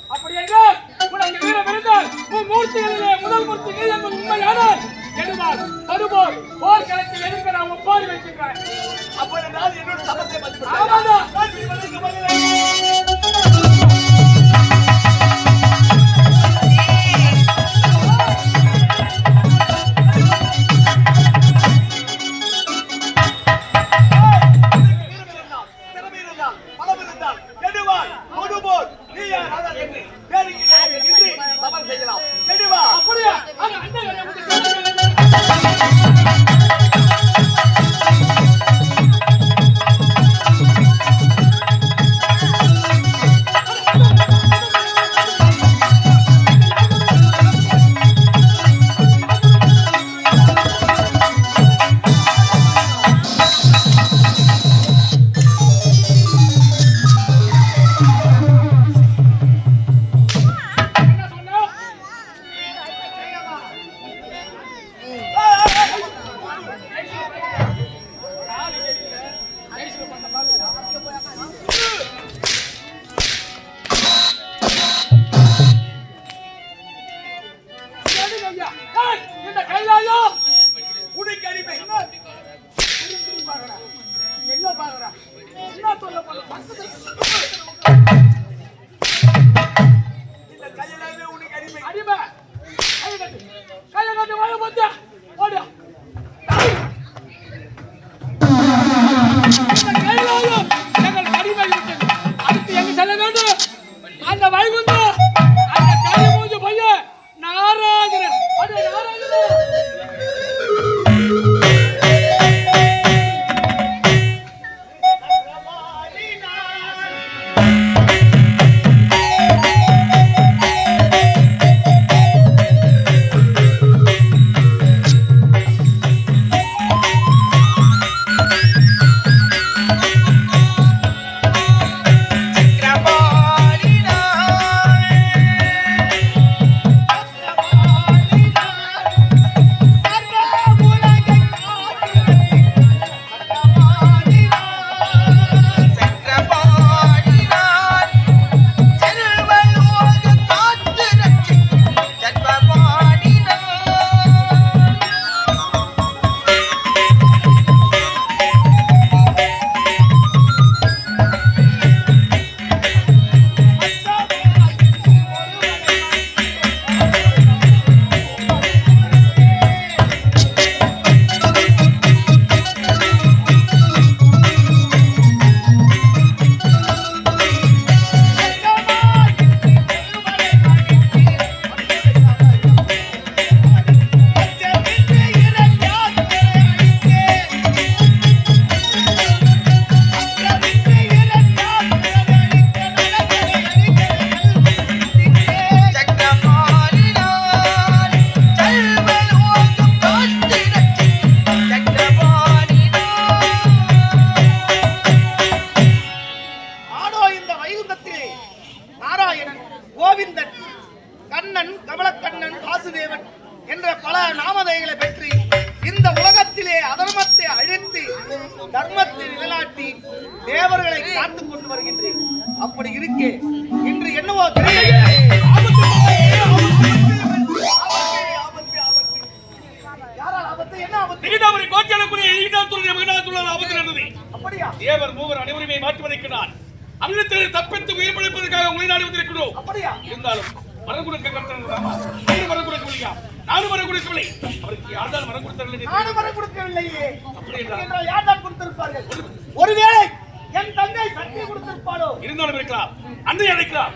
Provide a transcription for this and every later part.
அப்படி என்றால் உனக்கு வீரம் இருந்தால் உன் மூர்த்திகளிலே முதல் மூர்த்தி நீ என்பது உண்மையானால் எழுதால் தருபோர் போர் களத்தில் எதிர்க்க நான் ஒப்பாரி வைக்கின்றேன். அப்படி என்றால் என்னோட சமத்தை இந்த வைகுந்தத்திலே நாராயணன், கோவிந்தன், கண்ணன், கமலக்கண்ணன், வாசுதேவன் என்ற பல நாமதேயங்களை பெற்று இந்த உலகத்திலே அதர்மத்தை அழித்து தர்மத்தை நிலைநாட்டி தேவர்களை காத்துக் கொண்டு வருகின்றேன். அப்படி இருக்கே இன்று என்னவோ தேவர் மூவர் அனைவருமே மாற்றி வதைக்கிறார். அங்கிருத்தில் தப்பித்து உயிர் பிழைப்பதற்காக உங்களை நாடி வந்திருக்கிறோம். அப்படியா இருந்தாலும் மரம் கொடுக்க மரம் கொடுக்கவில்லையா? நானும் மரம் கொடுக்கவில்லை. அவருக்கு யார்தான் மரம் கொடுத்தார்கள்? நானும் மரம் கொடுக்கவில்லையே. அப்படி என்றால் யார்தான் கொடுத்திருப்பார்கள்? ஒருவேளை என் தங்கை சக்தி கொடுத்திருப்பாளோ? இருந்தாலும் இருக்கலாம். அன்னை அழைக்கலாம்.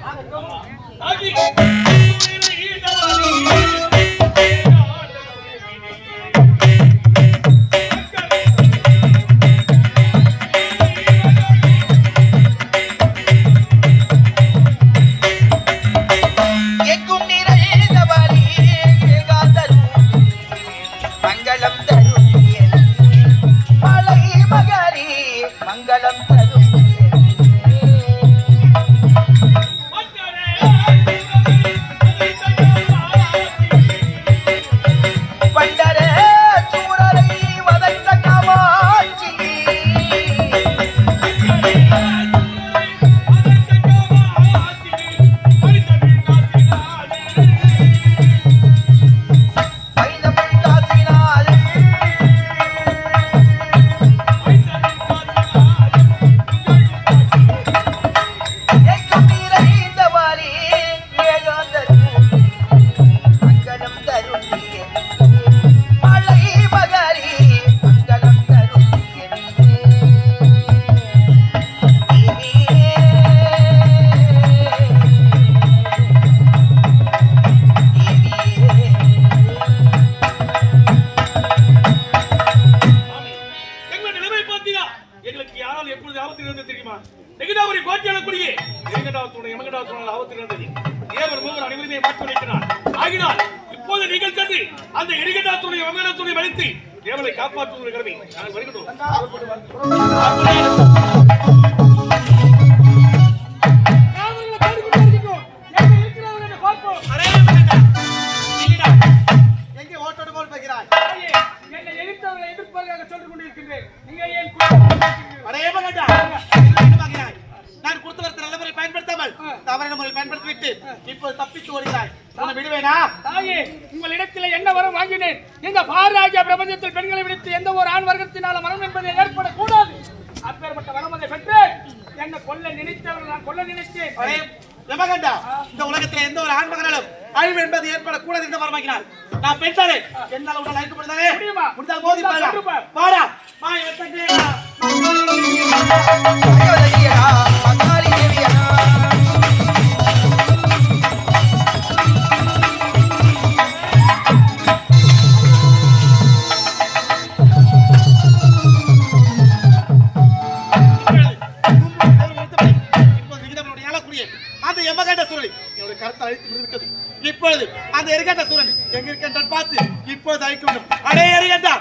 தேவனை காப்பாற்றுவது கடமை. நான் வருகிறோம். எங்கே ஓட்டோடு போல் போகிறாய்? என்னை எதிர்த்தவர்களை எதிர்ப்பதாக சொல்லிக் கொண்டிருக்கின்றேன். நீங்க ஏன் நான் கொடுத்த வரத்தை நல்ல முறை பயன்படுத்தாமல் தவறான முறையில் பயன்படுத்திவிட்டு இப்போது தப்பித்து ஓடுகிறாய். விடுவேனா? தாயே, உங்களிடத்தில் என்ன வரம் வாங்கினேன்? இந்த பாரராஜ்ய பிரபஞ்சத்தில் பெண்களை விடுத்து எந்த ஒரு ஆண் வர்க்கத்தினால மனம் என்பதை ஏற்படக்கூடாது. அப்பேற்பட்ட வரம் அதை பெற்று என்னை கொல்ல நினைத்தவர்கள் நான் கொல்ல நினைத்தேன். யமகண்டா, இந்த உலகத்தில் எந்த ஒரு ஆண் மகனாலும் அழிவு என்பது ஏற்படக்கூடாது என்று வரம் வாங்கினார். நான் பெற்றாலே என்னால் உடல் அழைக்கப்படுதானே முடிந்தால் மோதி பாரா மாய் வெட்டா இப்பொழுது அந்த எரிகண்ட சூரன் எங்க இருக்கின்ற பார்த்து இப்பொழுது அழைக்க வேண்டும். அடே எரிகண்டா,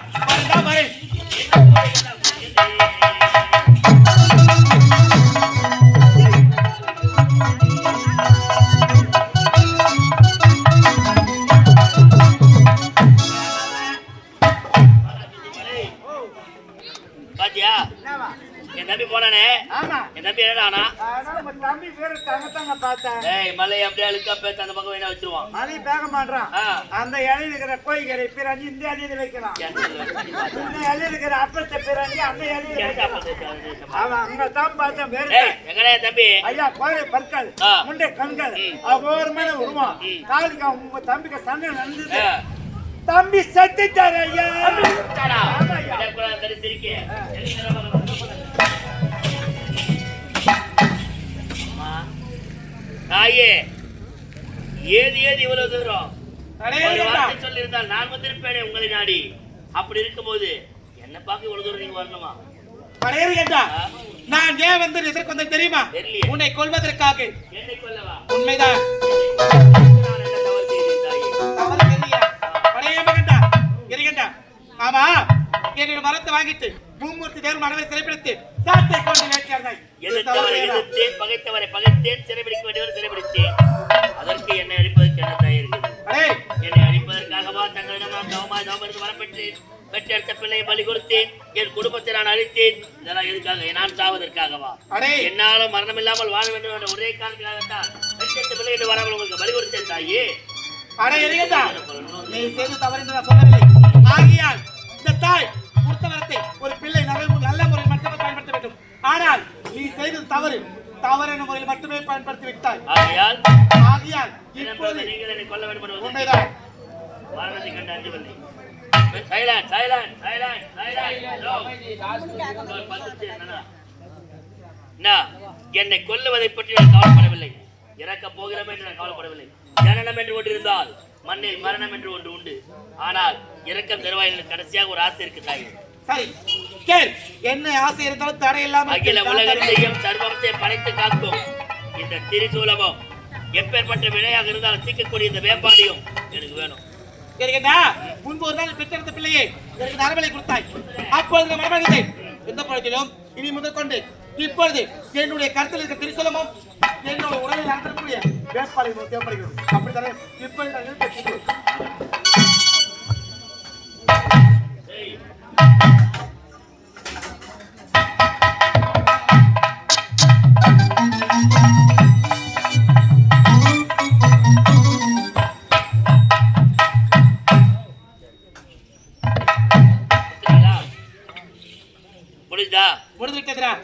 பாத்தியா என் தம்பி போனானே? என் தம்பி என்னடா தம்பி பேரு தங்கத்தாங்க பார்த்தேன். மலை அப்படியே அழுக்கா பேத்து அந்த பக்கம் வேணா வச்சிருவான். மலை பேக மாட்டான். அந்த இலையில இருக்கிற கோழிக்கரை பிறகு இந்த இலையில வைக்கலாம். இந்த இலையில இருக்கிற அப்பத்தை பிறகு அந்த இலையில அவன் அங்க தான் பார்த்தேன். வேறு எங்கடா தம்பி? ஐயா கோழி பற்கள் முண்டை கண்கள் அகோரமான உருவம் காலுக்கு உங்க தம்பிக்கு சண்டை நடந்தது. தம்பி செத்துட்டாரு ஐயா. தாயே, ஏது ஏது இவ்வளவு தூரம் சொல்லி இருந்தால் நான் வந்திருப்பேனே உங்களை நாடி. அப்படி இருக்கும்போது என்ன பார்க்க இவ்வளவு தூரம் நீங்க வரணுமா? நான் ஏன் வந்து எதற்கு வந்தேன் தெரியுமா? உன்னை கொல்வதற்காக. என்னை கொல்லவா? உண்மைதான். ஆமா, என்னோட மரத்தை வாங்கிட்டு மூமூர்த்தி தேவர் மனவை சிறைப்பிடித்து சாட்டை கொண்டு வேட்டையாடினாய். எதிர்த்தேன், பகைத்தவரை பகைத்தேன், சிறைபிடிக்க வேண்டியவர் சிறைபிடித்தேன். அதற்கு என்னை அழிப்பதற்கு என்ன தாய் இருக்குது? என்னை அழிப்பதற்காகவா தங்களிடம் நான் தவமிருந்து வரப்பெற்றேன்? பெற்றெடுத்த பிள்ளையை பலி கொடுத்தேன், என் குடும்பத்தை நான் அழித்தேன். இதெல்லாம் எதுக்காக? நான் சாவதற்காகவா? என்னாலும் மரணம் இல்லாமல் வாழ வேண்டும் என்ற ஒரே காரணத்துக்காகத்தான் பெற்றெடுத்த பிள்ளை என்று வராமல் உங்களுக்கு பலி கொடுத்தேன் தாயே. நீ செய்து தவறு என்று நான் சொல்லவில்லை. ஆகியால் இந்த தாய் கொடுத்த வரத்தை ஒரு பிள்ளை நல்ல முறையில் மட்டுமே பயன்படுத்த வேண்டும். ஆனால் நீ செய்தது தவறு, தவறான முறையில் மட்டுமே பயன்படுத்தி விட்டாய். ஆகியால் இப்போது நீங்கள் என்னை கொல்ல வேண்டும். உண்மைதான். மரணத்தை கண்டு அஞ்சவில்லை. Silent silent silent silent. என்னை கொல்லுவதை பற்றி நான் கவலைப்படவில்லை. இறக்க போகிறோம் என்று நான் கவலைப்படவில்லை. ஜனனம் என்று ஒன்று இருந்தால் மண்ணில் மரணம் என்று ஒன்று உண்டு. ஆனால் இறக்கம் தருவாயில் கடைசியாக ஒரு ஆசை இருக்கு தாய். சரி கேள், என்ன ஆசை இருந்தாலும் தடையில்லாமல் அகில உலகத்தையும் சர்வத்தை படைத்து காக்கும் இந்த திரிசூலமும் எப்பேற்பட்ட வினையாக இருந்தாலும் தீர்க்கக்கூடிய இந்த வேப்பாடியும் எனக்கு வேணும். முன்பு ஒரு நாள் பெற்றெடுத்த பிள்ளையே எனக்கு நரபலி கொடுத்தாய். அப்பொழுது மரணம் எந்த பழத்திலும் இனி முதற்கொண்டு இப்பொழுது என்னுடைய கருத்தில் இருக்க திரிசூலமும் என்னோட உடலில் நடத்தக்கூடிய வேப்பாளி தேவைப்படுகிறது. அப்படித்தானே இப்பொழுது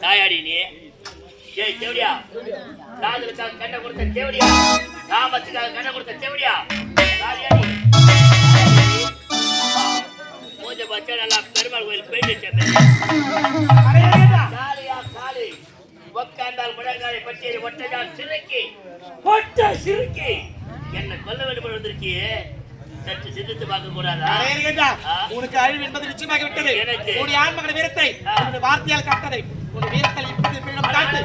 தாயாடி நீ தேவடியா, காதலுக்காக கண்ணை கொடுத்த தேவடியா, காமத்துக்காக கண்ணை கொடுத்த தேவடியா, மூஞ்ச பச்சை நல்லா பெருமாள் கோயில் போயிட்டு உட்கார்ந்தால் முழங்காலை பற்றிய ஒற்றைதான் சிறுக்கி ஒற்றை சிறுக்கி என்ன கொல்ல வேண்டும் வந்திருக்கியே. சற்று சிந்தித்து பார்க்க கூடாதா? உனக்கு அழிவு என்பது நிச்சயமாகி விட்டது. உன்னுடைய ஆண்மகன் வீரத்தை உன்னுடைய வார்த்தையால் காட்டதை உன் வீரத்தில் இப்போது காட்டு.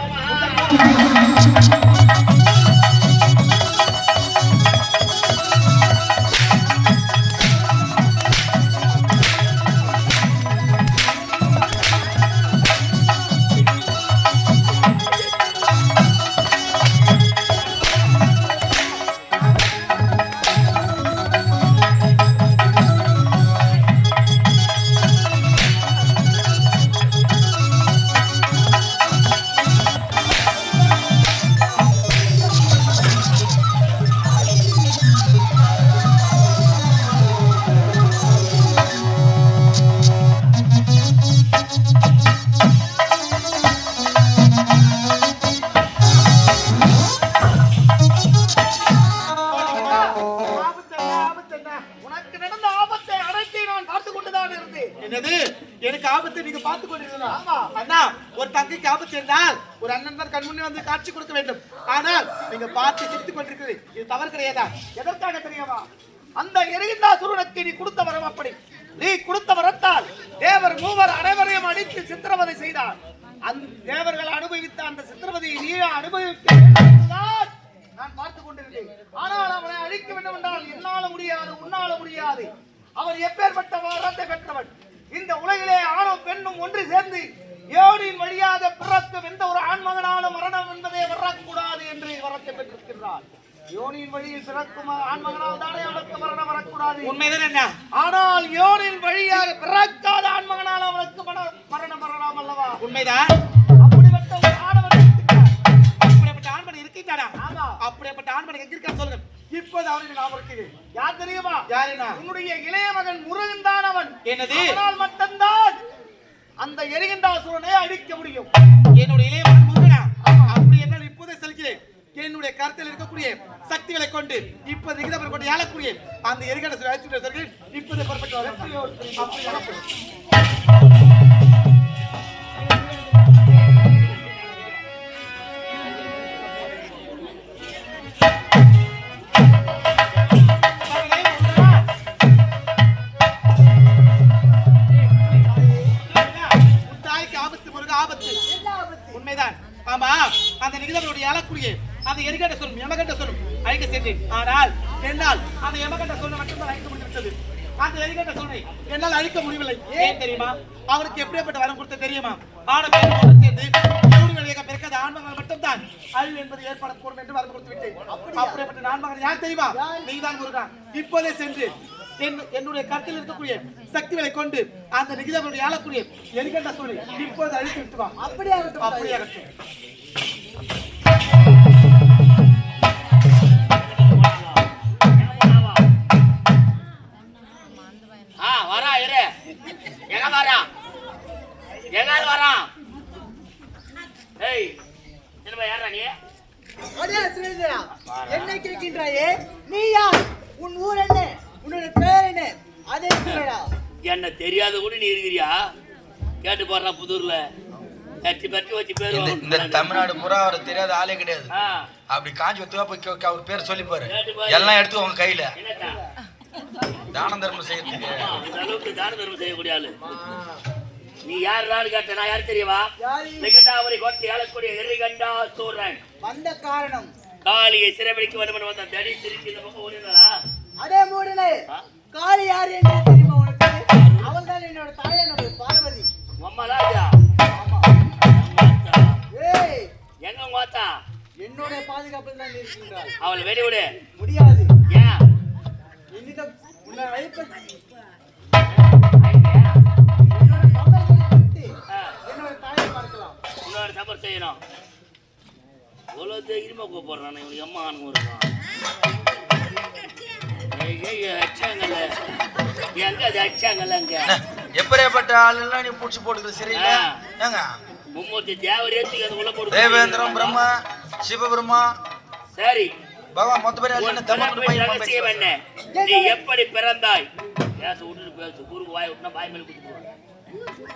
எனக்கு ஆபத்தை நீங்க பார்த்து கொண்டிருக்கலாம். அண்ணா, ஒரு தங்கைக்கு ஆபத்து இருந்தால் ஒரு அண்ணன் தான் கண்முன்னே வந்து காட்சி கொடுக்க வேண்டும். ஆனால் நீங்க பார்த்து சிரித்துக் கொண்டிருக்கிறது இது தவறு கிடையாதா? எதற்காக தெரியுமா? அந்த எரிகின்றாசுரனுக்கு நீ கொடுத்த வரம் அப்படி. நீ கொடுத்த வரத்தால் தேவர் மூவர் அனைவரையும் அடித்து சித்திரவதை செய்தார். அந்த தேவர்கள் அனுபவித்த அந்த சித்திரவதையை நீ அனுபவிக்க நான் பார்த்து கொண்டிருந்தேன். ஆனால் அவனை அழிக்க வேண்டும் என்றால் என்னால முடியாது, உன்னால முடியாது. அவர் எப்பேற்பட்ட வரத்தை பெற்றவன். இந்த உலகிலே ஆணும் பெண்ணும் ஒன்று சேர்ந்து யோனியின் வழியாக பிறக்கும் எந்த ஒரு ஆண்மகனாலும் மரணம் என்பதை வரக்கூடாது என்று வரத்தை பெற்றிருக்கிறார். யோனியின் வழியில் பிறக்கும் ஆண்மகனால் தானே அவனுக்கு மரணம் வரக்கூடாது. உண்மைதான் என்ன? ஆனால் யோனியின் வழியாக பிறக்காத ஆண்மகனால் அவனுக்கு மரணம் வரலாம் அல்லவா? உண்மைதான். அப்படிப்பட்ட ஒரு ஆணவன் அப்படிப்பட்ட ஆண்மன் இருக்கின்றாரா? அப்படிப்பட்ட ஆண்மன் எங்க இருக்கா சொல்லுங்க. இப்போது அவனுக்கு நாம் இருக்குது. யார் தெரியுமா? யாருனா? உன்னுடைய இளைய மகன் முருகன் தான் அவன். என்னது? அவனால் மட்டும்தான் அந்த எரிகின்றாசுரனை அழிக்க முடியும். என்னுடைய இளைய மகன் முருகனா? அப்படி என்றால் இப்போதே சொல்கிறேன். என்னுடைய கருத்தில் இருக்கக்கூடிய சக்திகளை கொண்டு இப்போது நிகிதவர் கொண்டு ஏழக்கூடிய அந்த எரிகின்றாசுரனை அழித்து சொல்கிறேன். இப்போது புறப்பட்டு வர உண்மைதான். ஆமா, அந்த நிகிதவனுடைய அழக்கூடிய அந்த எரிகண்ட சொல்லும் யமகண்ட சொல்லும் அழைக்க சென்றேன். ஆனால் என்னால் அந்த யமகண்ட சொல்ல மட்டும்தான் அழைக்க முடிந்துவிட்டது. அந்த எரிகண்ட சொல்லை என்னால் அழிக்க முடியவில்லை. ஏன் தெரியுமா? அவனுக்கு எப்படிப்பட்ட வரம் கொடுத்த தெரியுமா? ஆன சேர்ந்து பிறக்க பிறக்க அந்த ஆண்மகன் மட்டும்தான் அழிவு என்பது ஏற்படக்கூடும் என்று வரம்பு கொடுத்து விட்டேன். அப்படிப்பட்ட ஆண்மகன் யார் தெரியுமா? நீதான் முருகன். இப்போதே சென்று என்னுடைய கருத்தில் இருக்கக்கூடிய சக்திகளை கொண்டு அந்த நிகிதவனுடைய ஆளக்கூடிய எரிகண்ட சூழலை இப்போது அழித்து விட்டு வா. அப்படியாகட்டும். வரா இரு எங்க வரா எங்காவது வரா. ஏய் என்ன யாரா நீ? என்ன கேட்கின்றாயே? நீ யார்? உன் ஊர் என்ன? உன்னோட பேர் என்ன? அதே சொல்லடா. என்ன தெரியாத கூட நீ இருக்கிறியா? கேட்டு போடுறா புதூர்ல கட்டி பட்டி வச்சு பேரு. இந்த தமிழ்நாடு பூரா அவர் தெரியாத ஆளே கிடையாது. அப்படி காஞ்சி ஒத்துவா போய் அவர் பேர் சொல்லி பாரு. எல்லாம் எடுத்து உங்க கையில தான தர்மம் செய்யறதுக்கு. இந்த அளவுக்கு தான தர்மம் செய்யக்கூடிய ஆளு நீ யாருன்னு கேட்ட நான் யாரு தெரியுமா? நெகண்டாவரி கோட்டை ஆளக்கூடிய எரிகண்டா சூரன். வந்த காரணம் காளியை சிறைபிடிக்க வேண்டும் வந்த தடி திருப்பி இந்த பக்கம் ஓடினாரா? அதே மூடனே காளி யார் என்று தெரியுமா உனக்கு? அவள் தான் என்னோட தாயானது பார்வதி. அம்மா ராஜா. ஏய் எங்க மாத்தா? என்னோட பாதுகாப்பில் தான் இருக்கின்றாள். அவள் வெளிவிடு. முடியாது. ஏன்? என்னிடம் உன்னை அழைப்பது என்னோட தாயை பார்க்கலாம். இன்னொரு தவறு செய்யணும். இவ்வளவு தைரியமா கூப்பிடுறான் இவனுக்கு அம்மா அனுபவம். அச்சாங்கல்ல எங்க அது அச்சாங்கல்ல அங்க எப்படிப்பட்ட ஆளெல்லாம் நீ புடிச்சு போட்டுக்கிற சிறையில ஏங்க? மும்மூர்த்தி தேவரே அது உள்ள போட்டு தேவேந்திரம் பிரம்மா சிவபிரம்மா சரி பகவான் மொத்த பேர் ரகசியம் என்ன? நீ எப்படி பிறந்தாய்? பேச விட்டுட்டு பேசு. குறுக்கு வாய் விட்டுனா வாய் மேல குத்துக்குவான்.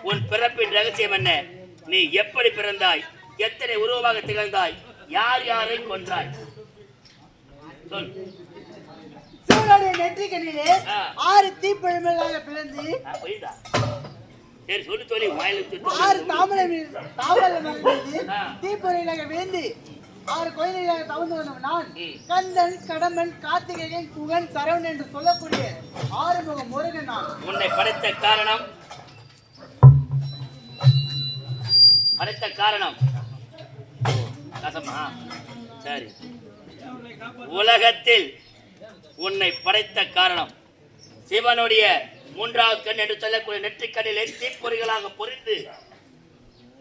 உன் பிறப்பின் ரகசியம் என்ன? நீ எப்படி பிறந்தாய்? எத்தனை உருவமாக திகழ்ந்தாய்? யார் யாரை கொன்றாய்? சொல். சூரனுடைய நெற்றிக்கண்ணிலே 6 தீப்பழங்களாக பிளந்து புரியுதா? சரி சொல்லி சொல்லி வாயில 6 தாமரை மலர்ந்து தீப்பொறிகளாக விழுந்து 6 குழந்தைகளாக தவழ்ந்து வந்தவன் நான். கந்தன், கடம்பன், கார்த்திகேயன், குகன், சரவணன் என்று சொல்லக்கூடிய 6 முக முருகன் நான். உன்னை படைத்த காரணம் கசமா? சரி. உலகத்தில் உன்னை படைத்த காரணம் சிவனுடைய 3வது கண் என்று சொல்லக்கூடிய நெற்றிக்கண்ணிலே தீப்பொறிகளாக பொறிந்து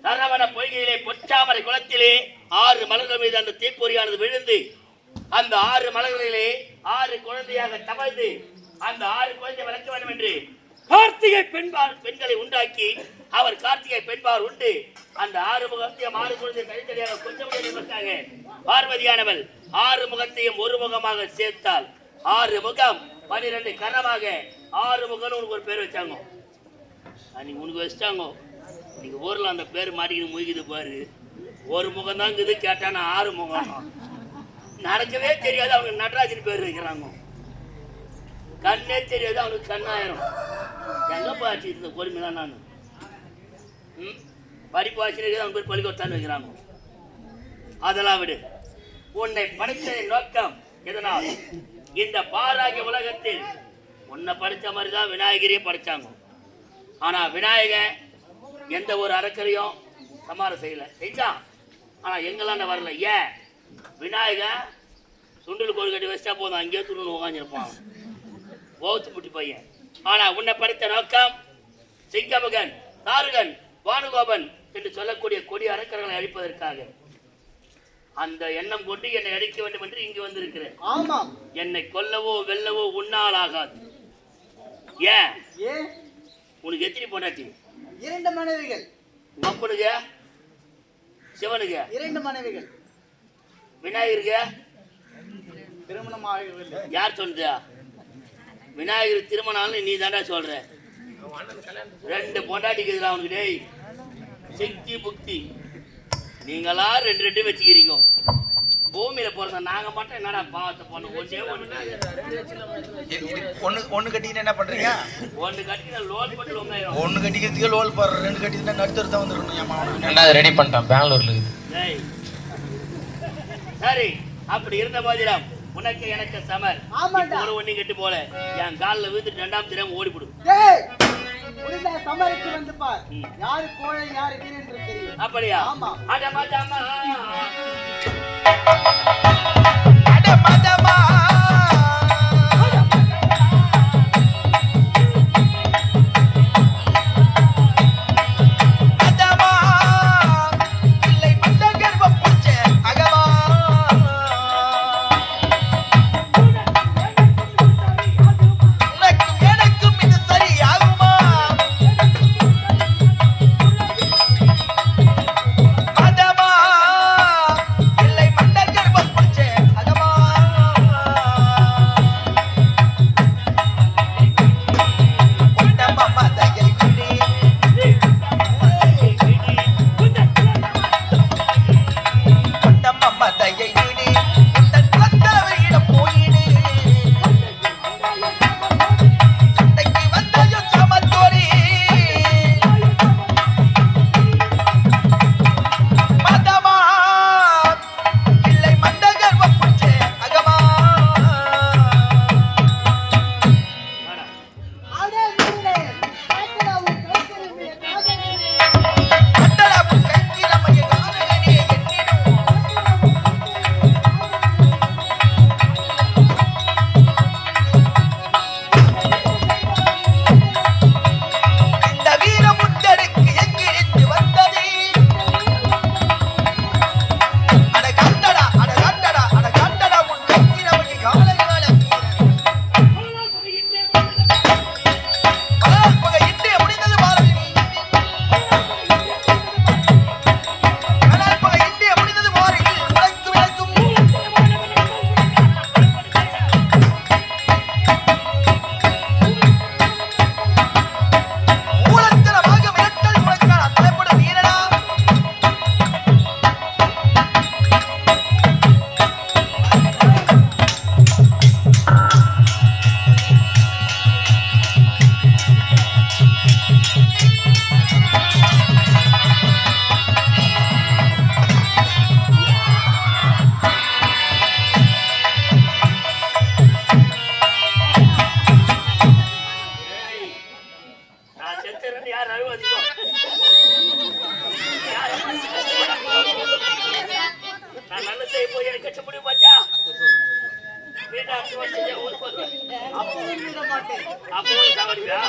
சரவண பொய்கையிலே பொற்றாமரை குளத்திலே 6 மலர்கள் மீது அந்த தீப்பொறியானது விழுந்து அந்த 6 மலர்களிலே 6 குழந்தையாக தவழ்ந்து அந்த 6 குழந்தை வளர்க்க வேண்டும் என்று கார்த்திகை பெண்களை உண்டாக்கி அவர் கார்த்திகை பெண்பார் உண்டு அந்த 6 முகத்தையும் 6 குழந்தை தனித்தனியாக கொஞ்சம் இருக்காங்க. பார்வதியானவள் 6 முகத்தையும் ஒரு முகமாக சேர்த்தால் 6 முகம் 12 கரமாக 6 முகம்னு உனக்கு ஒரு பேர் வச்சாங்க. அன்னைக்கு உனக்கு வச்சிட்டாங்க. நீங்க ஊர்ல அந்த பேர் மாட்டிக்கிட்டு முகிது பாரு. ஒரு முகம் தான் இது கேட்டானா 6 முகம் நடக்கவே தெரியாது. அவங்க நடராஜன் பேர் வைக்கிறாங்க. கண்ணே தெரியாது அவனுக்கு கண்ணாயிரம். எங்க பாச்சு இந்த பொறுமைதான் நான் படிப்பு ஆசிரியர்கள் அவங்க பேர் பள்ளிக்கூட்டான்னு வைக்கிறாங்க. அதெல்லாம் விடு. உன்னை படைத்ததின் நோக்கம் எதனால்? இந்த பாராகிய உலகத்தில் உன்னை படித்த மாதிரி தான் விநாயகரையும் படைச்சாங்க. ஆனா விநாயகன் எந்த ஒரு அரக்கரையும் சமாரம் செய்யல. செஞ்சான் ஆனா எங்கெல்லாம் வரல. ஏன்? விநாயகன் சுண்டல் கோடு கட்டி வச்சா போதும் அங்கேயே துருன்னு உட்காந்துருப்பான். ஓத்து புட்டி பையன். ஆனா உன்னை படைத்த நோக்கம் சிங்கமகன், தாருகன், வானுகோபன் என்று சொல்லக்கூடிய கொடி அரக்கர்களை அழிப்பதற்காக. அந்த எண்ணம் கொண்டு என்னை அழிக்க வேண்டும் என்று இங்கு வந்திருக்கிறேன். ஆமாம். என்னை கொல்லவோ வெல்லவோ உன்னால் ஆகாது. ஏன்? உனக்கு எத்தனை பொண்டாட்டி? 2 மனைவிகள். அப்பனுக்கு சிவனுக்கு 2 மனைவிகள். விநாயகருக்கு திருமணம் ஆகவில்லை. யார் சொல்றா? விநாயகர் திருமணம் நீ தாண்டா சொல்ற. 2 பொண்டாட்டிக்கு எதிராக அவனுக்கு டேய் சக்தி புக்தி நீங்களா 2 வச்சுக்கிறீங்க. பூமியில பிறந்த நாங்க மட்டும் என்னடா பாவத்தை பண்ண ஒண்ணு கட்டிக்கிட்டு என்ன பண்றீங்க? ஒண்ணு கட்டி லோல் போட்டு ஒண்ணு கட்டிக்கிறதுக்கே லோல் போடுற 2 கட்டிக்கிட்டு நடுத்தர் தான் வந்துடணும். என்ன ரெடி பண்ணிட்டான் பெங்களூர்ல இருக்குது. சரி அப்படி இருந்த போதிலும் உனக்கு எனக்கு சமர். ஒரு ஒண்ணு கெட்டு போல என் காலில் விழுந்துட்டு 2ஆம் தினம் ஓடிவிடும். முடிந்த சமரிக்கு வந்து பார். யாரு கோழை யாரு வீரன் என்று தெரியும். அப்படியா? ஆமா. அடமதமா அடமதமா அதமா இல்லை மந்த கர்ப்பம் பூச்ச அகமா உனக்கும் எனக்கும் இது சரியாகுமா அதமா இல்லை மந்த கர்ப்பம் பூச்ச அகமா உன்னம்மா மதையை விடு உன்னம்மா மதையை விடு உந்தன் குலத்தலைவரிடம் போயிடு சண்டைக்கு வந்தாயோ சமத்தோரி மதமா இல்லை மந்த கர்ப்பம் பூச்ச அகமா அடே வீரனே, காக்கடாவும் கைத்திரும்பிய காதலனே. கட்டளப்பு கைத்திரமைய காதலனே என்னிடும் இந்த வீரம் உந்தருக்கு எங்கிருந்து வந்தது அட கண்டடா உன் கைத்திரமைய காதலனே பகல் இன்றே முடிந்தது பாரதி பகல் இன்றே முடிந்தது பாரதி உழைக்கும் இழைக்கும் மூலத்தனமாக மிரட்டல் முழக்கான தலைப்படும் வீரனா நான் செத்துறேன்னு யார் அழுவ அதிகம்? நான் நல்ல செய்ய போய் எனக்கு கட்ட முடியும் பாச்சா வீட்டை அடிச்சு வச்சு ஊருக்கு வந்து அப்பவும் சாவடியா